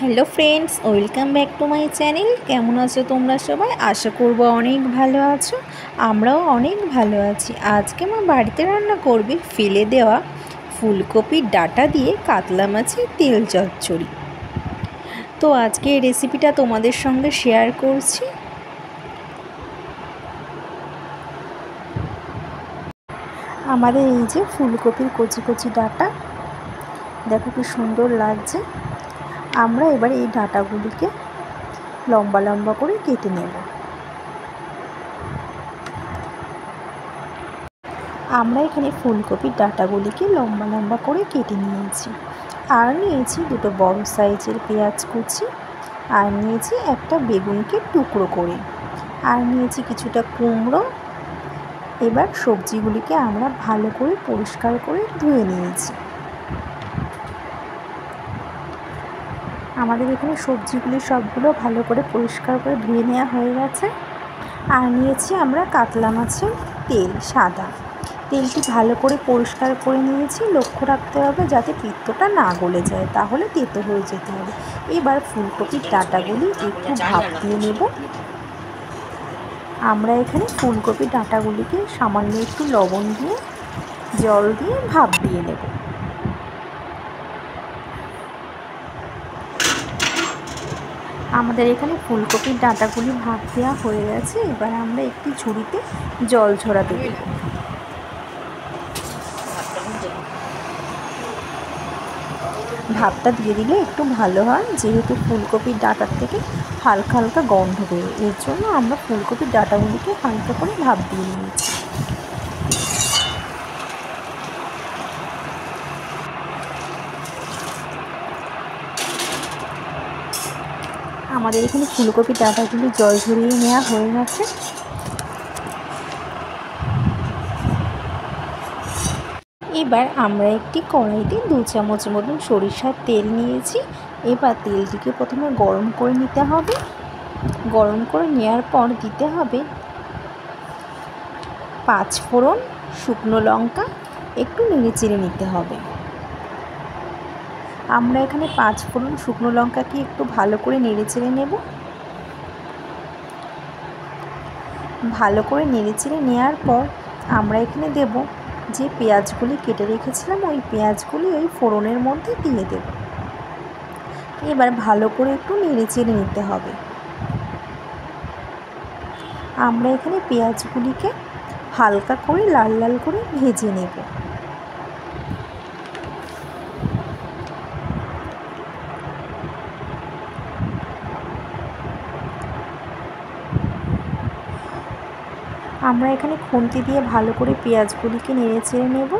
Hello friends, welcome back to my channel. কেমন আছো তোমরা সবাই? আশা করবো অনেক ভালো আছো। আমরাও অনেক ভালো আছি। আজকে মা বাড়িতে রান্না করবে ফেলে দেওয়া ফুলকপির ডাঁটা দিয়ে কাতলা মাছের তেল চচ্চড়ি। তো আজকে এই রেসিপিটা তোমাদের সঙ্গে শেয়ার করছি। আমাদের এই যে ফুলকপির কচি কচি ডাঁটা, দেখো কি সুন্দর লাগছে। আমরা এবার এই ডাঁটাগুলিকে লম্বা লম্বা করে কেটে নেব। আমরা এখানে ফুলকপির ডাঁটাগুলিকে লম্বা লম্বা করে কেটে নিয়েছি। আর নিয়েছি দুটো বড় সাইজের পেঁয়াজ কুচি, আর নিয়েছি একটা বেগুনকে টুকরো করে, আর নিয়েছি কিছুটা কুমড়ো। এবার সবজিগুলিকে আমরা ভালো করে পরিষ্কার করে ধুয়ে নিয়েছি। আমাদের এখানে সবজিগুলি সবগুলো ভালো করে পরিষ্কার করে ধুয়ে নেওয়া হয়ে গেছে। আর নিয়েছি আমরা কাতলা মাছের তেল, সাদা তেলটি ভালো করে পরিষ্কার করে নিয়েছি। লক্ষ্য রাখতে হবে যাতে পিত্তটা না গলে যায়, তাহলে তেতো হয়ে যেতে হবে। এবার ফুলকপির ডাঁটাগুলি একটু ভাপ দিয়ে নেব। আমরা এখানে ফুলকপির ডাঁটাগুলিকে সামান্য একটু লবণ দিয়ে জল দিয়ে ভাপ দিয়ে নেব। আমাদের এখানে ফুলকপির ডাঁটাগুলি ভাপ দেওয়া হয়ে গেছে। এবার আমরা একটি ঝুড়িতে জল ঝরাতে দেব। ভাপটা দিয়ে দিলে একটু ভালো হয়, যেহেতু ফুলকপির ডাঁটার থেকে হালকা হালকা গন্ধ বেরোয়। এর জন্য আমরা ফুলকপির ডাঁটাগুলিকে হালকা করে ভাপ দিয়ে নিয়েছি। আমাদের এখানে ফুলকপির ডাঁটাগুলি জল ঝরিয়ে নেওয়া হয়ে গেছে। এবার আমরা একটি কড়াইতে 2 চামচ মতন সরিষার তেল নিয়েছি। এবার তেলটিকে প্রথমে গরম করে নিতে হবে। গরম করে নেওয়ার পর দিতে হবে 5 ফোড়ন, শুকনো লঙ্কা, একটু নেড়েচেড়ে নিতে হবে। আমরা এখানে 5 ফোড়ন শুকনো লঙ্কাকে একটু ভালো করে নেড়েচেড়ে নেব। ভালো করে নেড়েচেড়ে নেওয়ার পর আমরা এখানে দেব যে পেঁয়াজগুলি কেটে রেখেছিলাম, ওই পেঁয়াজগুলি ওই ফোড়নের মধ্যে দিয়ে দেব। এবার ভালো করে একটু নেড়েচেড়ে নিতে হবে। আমরা এখানে পেঁয়াজগুলিকে হালকা করে লাল লাল করে ভেজে নেব। আমরা এখানে খুন্তি দিয়ে ভালো করে পেঁয়াজগুলিকে নেড়েচেড়ে নেব।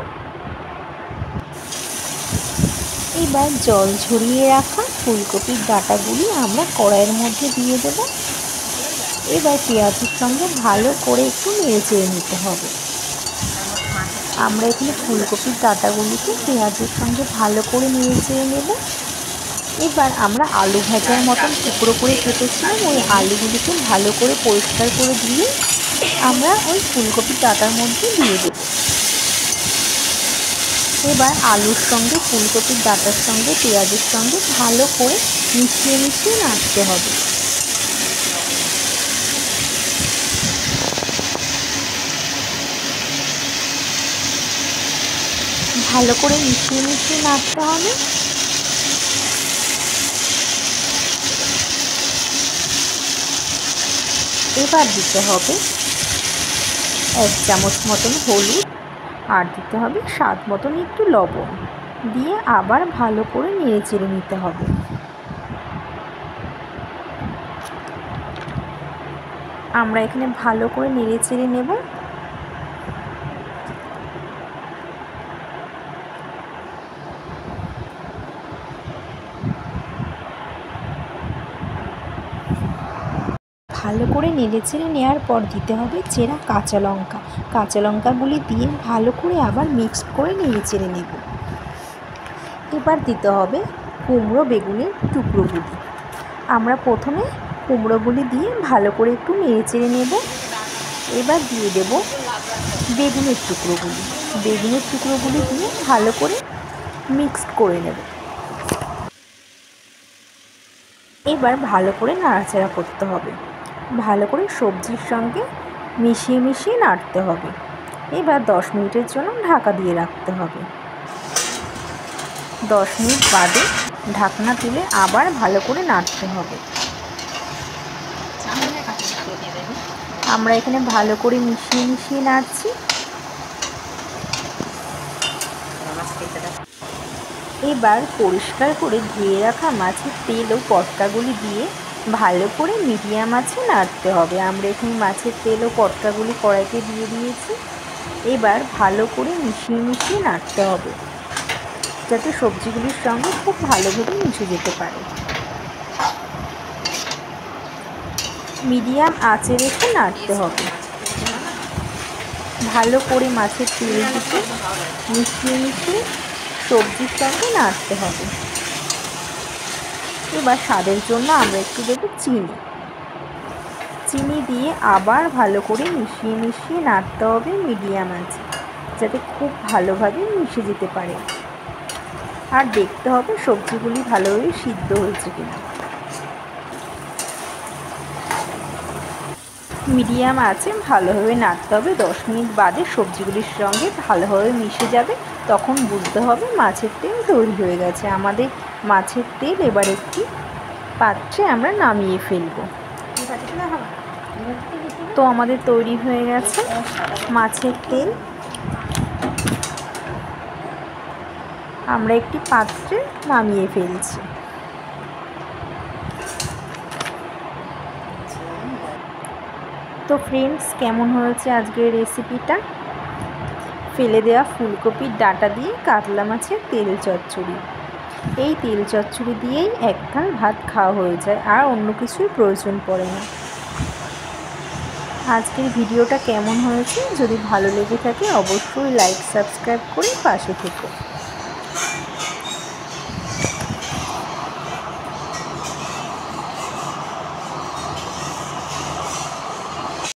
এবার জল ঝরিয়ে রাখা ফুলকপির ডাঁটাগুলি আমরা কড়াইয়ের মধ্যে দিয়ে দেব। এবার পেঁয়াজের সঙ্গে ভালো করে একটু নেড়েচেড়ে নিতে হবে। আমরা এখানে ফুলকপির ডাঁটাগুলিকে পেঁয়াজের সঙ্গে ভালো করে নেড়েচেড়ে নেব। এবার আমরা আলু ভাজার মতন টুকরো করে কেটেছিলাম, ওই আলুগুলিকে ভালো করে পরিষ্কার করে দিয়ে আমরা ওই ফুলকপির ডাঁটার মধ্যে দিয়ে দেব। এবার আলুর সঙ্গে ফুলকপির ডাঁটার সঙ্গে পেঁয়াজের সঙ্গে ভালো করে মিশিয়ে মিশিয়ে নাড়তে হবে। ভালো করে মিশিয়ে মিশিয়ে নাড়তে হবে। এবার দিতে হবে 1 চামচ মতন হলুদ, আর দিতে হবে স্বাদ মতন একটু লবণ, দিয়ে আবার ভালো করে নেড়েচেড়ে নিতে হবে। আমরা এখানে ভালো করে নেড়েচেড়ে নেব। ভালো করে নেড়েচেড়ে নেওয়ার পর দিতে হবে চেরা কাঁচা লঙ্কা। কাঁচা লঙ্কাগুলি দিয়ে ভালো করে আবার মিক্সড করে নেড়েচেড়ে নেব। এবার দিতে হবে কুমড়ো বেগুনের টুকরোগুলি। আমরা প্রথমে কুমড়োগুলি দিয়ে ভালো করে একটু নেড়েচেড়ে নেব। এবার দিয়ে দেব বেগুনের টুকরোগুলি। বেগুনের টুকরোগুলি দিয়ে ভালো করে মিক্সড করে নেব। এবার ভালো করে নাড়াচাড়া করতে হবে, ভালো করে সবজির সঙ্গে মিশিয়ে মিশিয়ে নাড়তে হবে। এবার 10 মিনিটের জন্য ঢাকা দিয়ে রাখতে হবে। 10 মিনিট বাদে ঢাকনা তুলে আবার ভালো করে নাড়তে হবে। আমরা এখানে ভালো করে মিশিয়ে মিশিয়ে নাড়ছি। এবার পরিষ্কার করে ধুয়ে রাখা মাছের তেল ও পটকাগুলি দিয়ে ভালো করে মিডিয়াম আঁচে নাড়তে হবে। আমরা এখানে মাছের তেল ও পটকাগুলি কড়াইতে দিয়ে দিয়েছি। এবার ভালো করে মিশিয়ে মিশিয়ে নাড়তে হবে, যাতে সবজিগুলির সঙ্গে খুব ভালোভাবে মিশে যেতে পারে। মিডিয়াম আঁচে রেখে নাড়তে হবে। ভালো করে মাছের তেলটিকে মিশিয়ে মিশিয়ে সবজির সঙ্গে নাড়তে হবে। এবার স্বাদের জন্য আমরা একটু দেবো চিনি দিয়ে আবার ভালো করে মিশিয়ে মিশিয়ে নাড়তে হবে মিডিয়াম আঁচে, যাতে খুব ভালোভাবে মিশে যেতে পারে। আর দেখতে হবে সবজিগুলি ভালোভাবে সিদ্ধ হয়েছে কিনা। মিডিয়াম আঁচে ভালোভাবে নাড়তে হবে। 10 মিনিট বাদে সবজিগুলির সঙ্গে ভালোভাবে মিশে যাবে, তখন বুঝতে হবে মাছের তেল তৈরি হয়ে গেছে। আমাদের মাছের তেল এবার একটি পাত্রে আমরা নামিয়ে ফেলব। তো আমাদের তৈরি হয়ে গেছে মাছের তেল। আমরা একটি পাত্রে নামিয়ে ফেলছি। তো ফ্রেন্ডস, কেমন হয়েছে আজকের রেসিপিটা? ফেলে দেওয়া ফুলকপির ডাঁটা দিয়ে কাতলা মাছের তেল চচ্চড়ি। এই তেল চচ্চড়ি দিয়েই এক থাল ভাত খাওয়া হয়ে যায়, আর অন্য কিছুর প্রয়োজন পড়ে না। আজকের ভিডিওটা কেমন হয়েছে? যদি ভালো লেগে থাকে অবশ্যই লাইক সাবস্ক্রাইব করে পাশে থেকো।